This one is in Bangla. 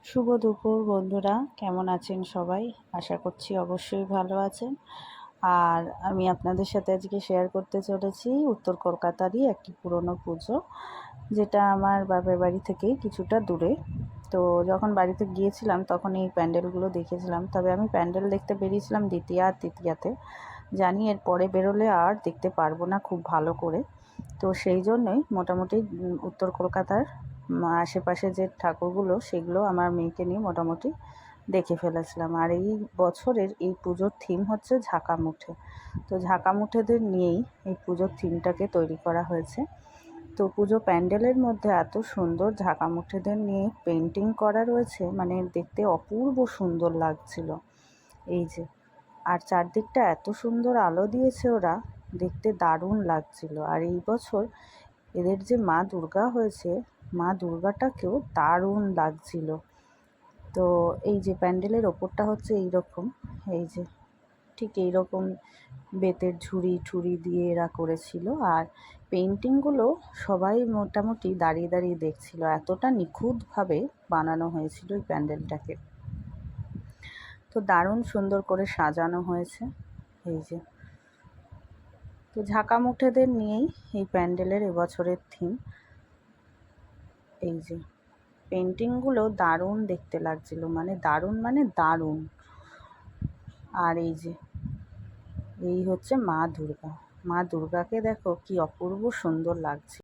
শুভ দুপুর বন্ধুরা, কেমন আছেন সবাই? আশা করছি অবশ্যই ভালো আছেন। আর আমি আপনাদের সাথে আজকে শেয়ার করতে চলেছি উত্তর কলকাতারই একটি পুরনো পুজো, যেটা আমার বাপের বাড়ি থেকেই কিছুটা দূরে। তো যখন বাড়িতে গিয়েছিলাম তখন এই প্যান্ডেলগুলো দেখেছিলাম, তবে আমি প্যান্ডেল দেখতে বেরিয়েছিলাম দ্বিতীয়া আর তৃতীয়াতে। জানি এর পরে বেরোলে আর দেখতে পারবো না খুব ভালো করে। তো সেই জন্যই মোটামুটি উত্তর কলকাতার আশেপাশে যে ঠাকুরগুলো সেগুলো আমার মেয়েকে নিয়ে মোটামুটি দেখে ফেলেছিলাম। আর এই বছরের এই পুজোর থিম হচ্ছে ঝাঁকামুঠে। তো ঝাঁকামুঠেদের নিয়েই এই পুজোর থিমটাকে তৈরি করা হয়েছে। তো পুজো প্যান্ডেলের মধ্যে এত সুন্দর ঝাঁকামুঠেদের নিয়ে পেন্টিং করা রয়েছে, মানে দেখতে অপূর্ব সুন্দর লাগছিল। এই যে, আর চারদিকটা এত সুন্দর আলো দিয়েছে ওরা, দেখতে দারুণ লাগছিল। আর এই বছর এদের যে মা দুর্গা হয়েছে, মা দুর্গাটাকেও দারুণ লাগছিল। তো এই যে প্যান্ডেলের ওপরটা হচ্ছে এইরকম, এই যে ঠিক এইরকম বেতের ঝুড়ি ঠুড়ি দিয়ে এরা করেছিল। আর পেন্টিংগুলো সবাই মোটামুটি দাঁড়িয়ে দাঁড়িয়ে দেখছিল, এতটা নিখুঁতভাবে বানানো হয়েছিল এই প্যান্ডেলটাকে। তো দারুণ সুন্দর করে সাজানো হয়েছে। এই যে, তো ঝাঁকামুঠেদের নিয়েই এই প্যান্ডেলের এবছরের থিম। এই যে পেন্টিংগুলো দারুণ দেখতে লাগছিল, মানে দারুণ মানে দারুণ। আর এই যে, এই হচ্ছে মা দুর্গা। মা দুর্গাকে দেখো কি অপূর্ব সুন্দর লাগছে।